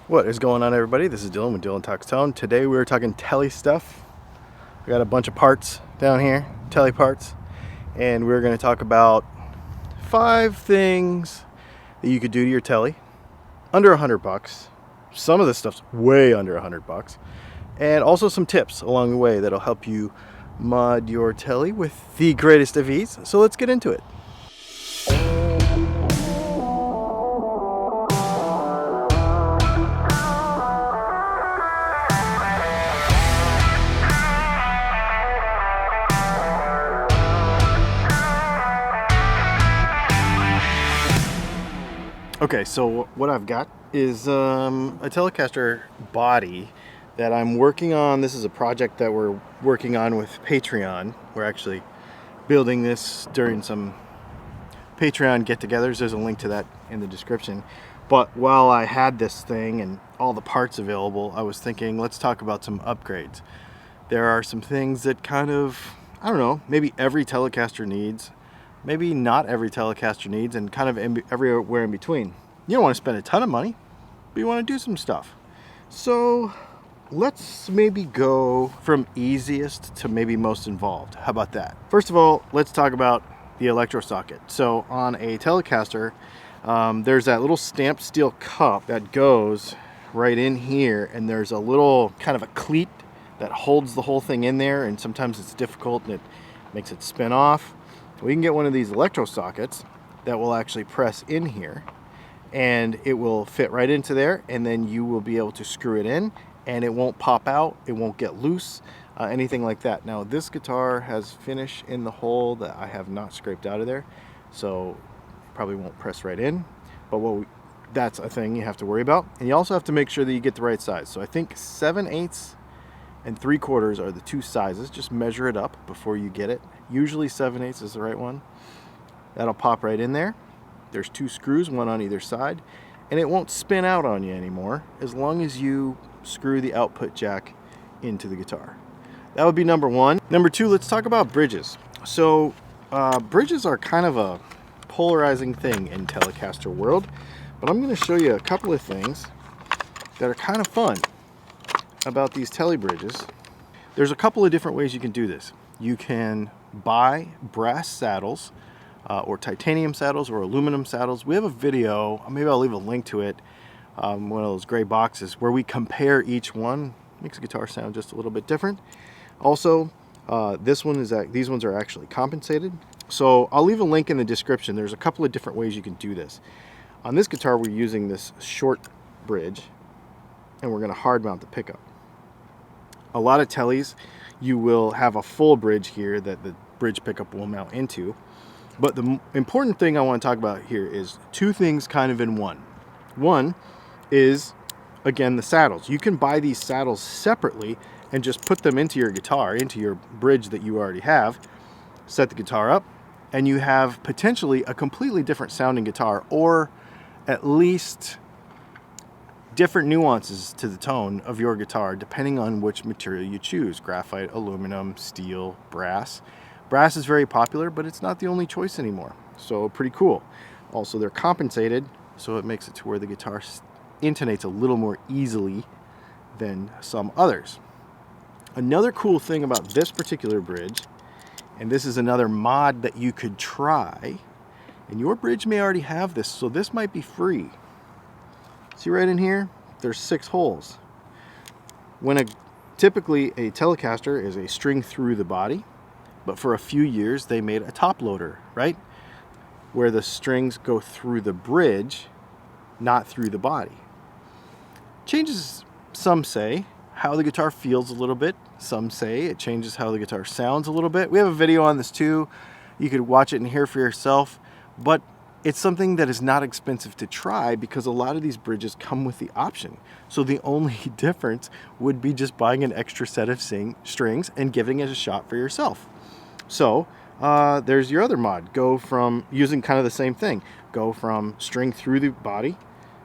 What is going on, everybody? This is Dylan with Dylan Talks Tone. Today we were talking tele stuff. I got a bunch of parts down here, tele parts, and we're going to talk about 5 things that you could do to your tele under $100. Some of this stuff's way under $100, and also some tips along the way that'll help you mod your tele with the greatest of ease. So let's get into it. Okay, so what I've got is a telecaster body that I'm working on. This is a project that we're working on with Patreon. We're actually building this during some Patreon get-togethers. There's a link to that in the description. But while I had this thing and all the parts available, I was thinking, let's talk about some upgrades. There are some things that kind of, I don't know, maybe every telecaster needs. Maybe not every telecaster needs, and kind of everywhere in between. You don't want to spend a ton of money, but you want to do some stuff. So let's maybe go from easiest to maybe most involved. How about that? First of all, let's talk about the Electro Socket. So on a telecaster, there's that little stamped steel cup that goes right in here, and there's a little kind of a cleat that holds the whole thing in there, and sometimes it's difficult and it makes it spin off. We can get one of these Electro Sockets that will actually press in here, and it will fit right into there, and then you will be able to screw it in and it won't pop out, it won't get loose, anything like that. Now this guitar has finish in the hole that I have not scraped out of there, so it probably won't press right in, but that's a thing you have to worry about. And you also have to make sure that you get the right size. So I think 7/8 and 3/4 are the two sizes. Just measure it up before you get it. Usually 7/8 is the right one. That'll pop right in there. There's 2 screws, one on either side, and it won't spin out on you anymore as long as you screw the output jack into the guitar. That would be number 1. Number 2, let's talk about bridges. So bridges are kind of a polarizing thing in Telecaster world, but I'm going to show you a couple of things that are kind of fun about these tele bridges. There's a couple of different ways you can do this. You can buy brass saddles or titanium saddles or aluminum saddles. We have a video, maybe I'll leave a link to it, one of those gray boxes, where we compare each one. Makes the guitar sound just a little bit different. Also, these ones are actually compensated. So I'll leave a link in the description. There's a couple of different ways you can do this. On this guitar, we're using this short bridge, and we're going to hard mount the pickup. A lot of teles, you will have a full bridge here that the bridge pickup will mount into. But the important thing I want to talk about here is 2 things kind of in one. One is, again, the saddles. You can buy these saddles separately and just put them into your guitar, into your bridge that you already have, set the guitar up, and you have potentially a completely different sounding guitar, or at least different nuances to the tone of your guitar depending on which material you choose: graphite, aluminum, steel, brass. Brass is very popular, but it's not the only choice anymore, so pretty cool. Also, they're compensated, so it makes it to where the guitar intonates a little more easily than some others. Another cool thing about this particular bridge, and this is another mod that you could try, and your bridge may already have this, so this might be free. See right in here, there's 6 holes. Typically a Telecaster is a string through the body, but for a few years they made a top loader, right? Where the strings go through the bridge, not through the body. Changes, some say, how the guitar feels a little bit. Some say it changes how the guitar sounds a little bit. We have a video on this too. You could watch it and hear for yourself, but it's something that is not expensive to try because a lot of these bridges come with the option. So the only difference would be just buying an extra set of strings and giving it a shot for yourself. So there's your other mod. Go from using kind of the same thing. Go from string through the body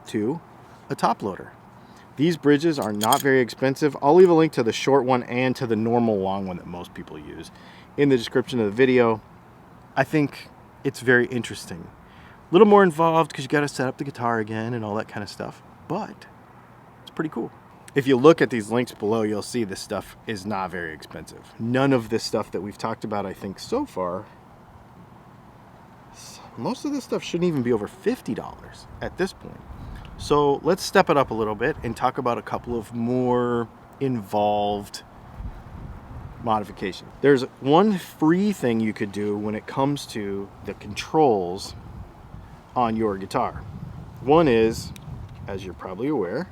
to a top loader. These bridges are not very expensive. I'll leave a link to the short one and to the normal long one that most people use in the description of the video. I think it's very interesting. A little more involved because you got to set up the guitar again and all that kind of stuff. But pretty cool. If you look at these links below, you'll see this stuff is not very expensive. None of this stuff that we've talked about, I think, so far, most of this stuff shouldn't even be over $50 at this point. So let's step it up a little bit and talk about a couple of more involved modifications. There's one free thing you could do when it comes to the controls on your guitar. One is, as you're probably aware,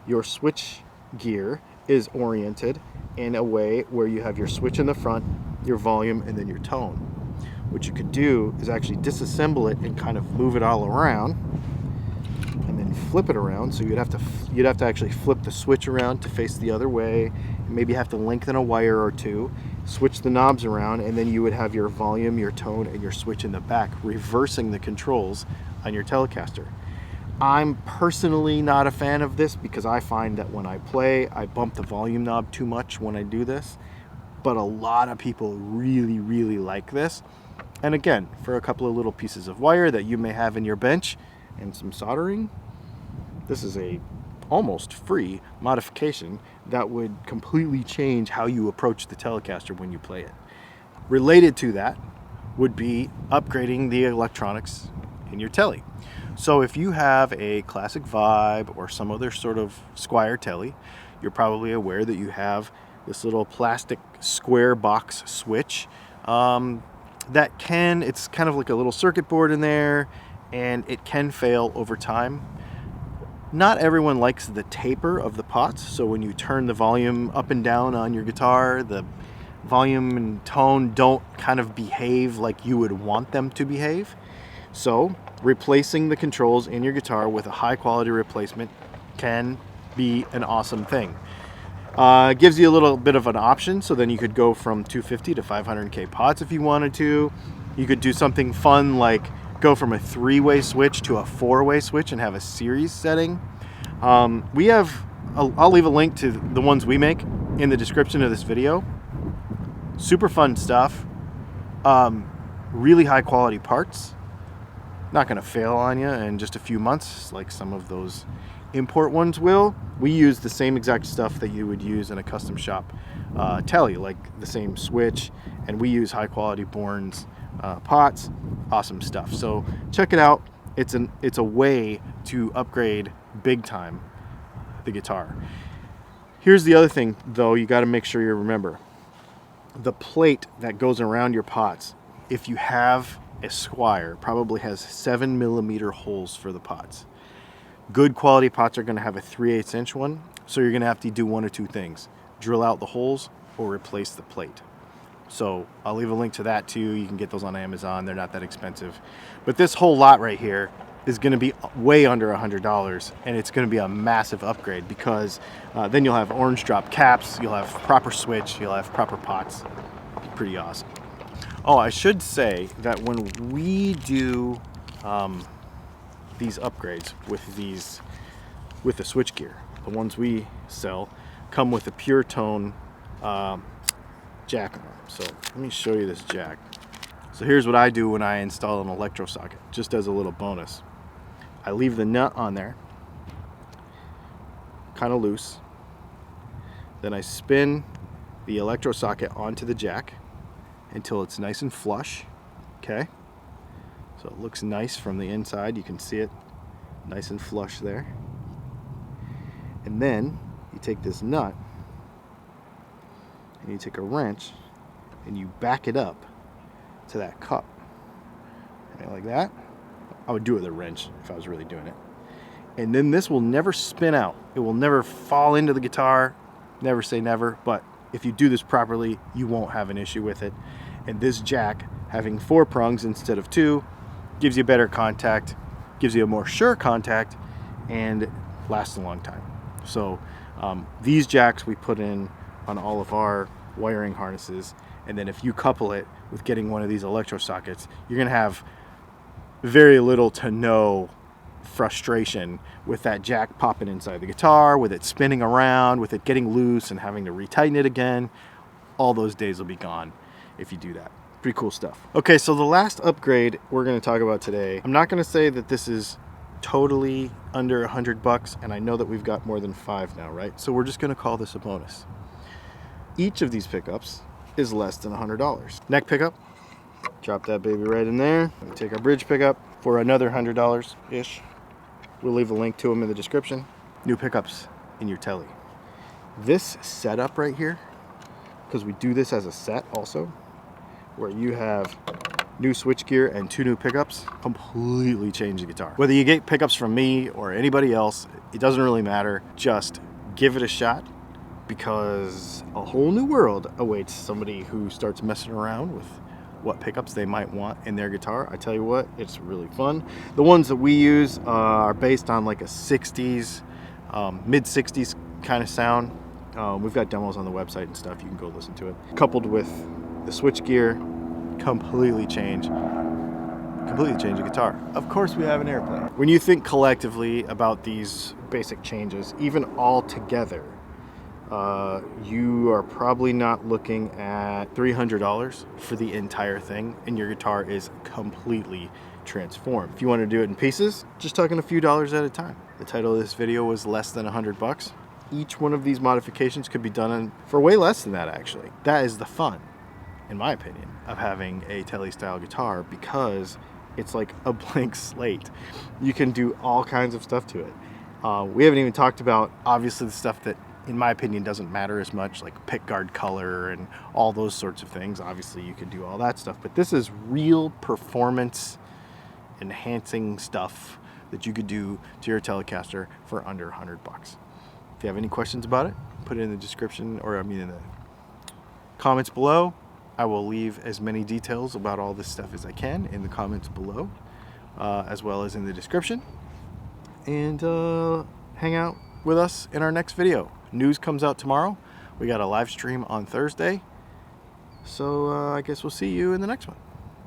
your switch gear is oriented in a way where you have your switch in the front, your volume, and then your tone. What you could do is actually disassemble it and kind of move it all around and then flip it around. So you'd have to actually flip the switch around to face the other way, and maybe have to lengthen a wire or two, switch the knobs around, and then you would have your volume, your tone, and your switch in the back, reversing the controls on your Telecaster. I'm personally not a fan of this because I find that when I play, I bump the volume knob too much when I do this, but a lot of people really, really like this. And again, for a couple of little pieces of wire that you may have in your bench and some soldering, this is a almost free modification that would completely change how you approach the Telecaster when you play it. Related to that would be upgrading the electronics in your Tele. So if you have a classic Vibe or some other sort of Squier Tele, you're probably aware that you have this little plastic square box switch it's kind of like a little circuit board in there, and it can fail over time. Not everyone likes the taper of the pots, so when you turn the volume up and down on your guitar, the volume and tone don't kind of behave like you would want them to behave. So replacing the controls in your guitar with a high quality replacement can be an awesome thing. It gives you a little bit of an option, so then you could go from 250 to 500K pots if you wanted to. You could do something fun like go from a 3-way switch to a 4-way switch and have a series setting. I'll leave a link to the ones we make in the description of this video. Super fun stuff. Really high quality parts. Not going to fail on you in just a few months like some of those import ones will. We use the same exact stuff that you would use in a custom shop Tele, like the same switch, and we use high quality Bourne's pots. Awesome stuff. So check it out. It's a way to upgrade big time the guitar. Here's the other thing though, you got to make sure you remember the plate that goes around your pots. If you have a Squier, probably has 7mm holes for the pots. Good quality pots are going to have a 3/8 inch one, so you're going to have to do one or two things: drill out the holes or replace the plate. So I'll leave a link to that too. You can get those on Amazon. They're not that expensive. But this whole lot right here is going to be way under $100, and it's going to be a massive upgrade because then you'll have orange drop caps, you'll have proper switch, you'll have proper pots. Pretty awesome. Oh, I should say that when we do these upgrades with the switch gear, the ones we sell come with a pure tone jack on them. So let me show you this jack. So here's what I do when I install an Electro Socket, just as a little bonus. I leave the nut on there, kind of loose. Then I spin the Electro Socket onto the jack until it's nice and flush. Okay? So it looks nice from the inside. You can see it nice and flush there. And then you take this nut and you take a wrench and you back it up to that cup. Okay, like that. I would do it with a wrench if I was really doing it. And then this will never spin out. It will never fall into the guitar. Never say never, but if you do this properly, you won't have an issue with it. And this jack, having 4 prongs instead of 2, gives you better contact, gives you a more sure contact, and lasts a long time. So these jacks we put in on all of our wiring harnesses, and then if you couple it with getting one of these Electro Sockets, you're going to have very little to no frustration with that jack popping inside the guitar, with it spinning around, with it getting loose and having to retighten it again. All those days will be gone if you do that. Pretty cool stuff. Okay, so the last upgrade we're going to talk about today, I'm not going to say that this is totally under $100, and I know that we've got more than 5 now, right? So we're just gonna call this a bonus. Each of these pickups is less than $100. Neck pickup, drop that baby right in there. We take our bridge pickup for another $100-ish. We'll leave a link to them in the description. New pickups in your Tele. This setup right here, because we do this as a set also, where you have new switchgear and 2 new pickups, completely change the guitar. Whether you get pickups from me or anybody else, it doesn't really matter. Just give it a shot, because a whole new world awaits somebody who starts messing around with what pickups they might want in their guitar. I tell you what, it's really fun. The ones that we use are based on like a 60s, mid-60s kind of sound. We've got demos on the website and stuff. You can go listen to it. Coupled with the switchgear, completely change the guitar. Of course, we have an airplane. When you think collectively about these basic changes, even all together, you are probably not looking at $300 for the entire thing, and your guitar is completely transformed. If you want to do it in pieces, just talking a few dollars at a time. The title of this video was less than $100. Each one of these modifications could be done for way less than that, actually. That is the fun, in my opinion, of having a Tele style guitar, because it's like a blank slate. You can do all kinds of stuff to it. We haven't even talked about, obviously, the stuff that, in my opinion, doesn't matter as much, like pick guard color and all those sorts of things. Obviously, you can do all that stuff, but this is real performance enhancing stuff that you could do to your Telecaster for under $100. If you have any questions about it, put it in the description, or I mean in the comments below. I will leave as many details about all this stuff as I can in the comments below, as well as in the description. And hang out with us in our next video. News comes out tomorrow. We got a live stream on Thursday. So I guess we'll see you in the next one.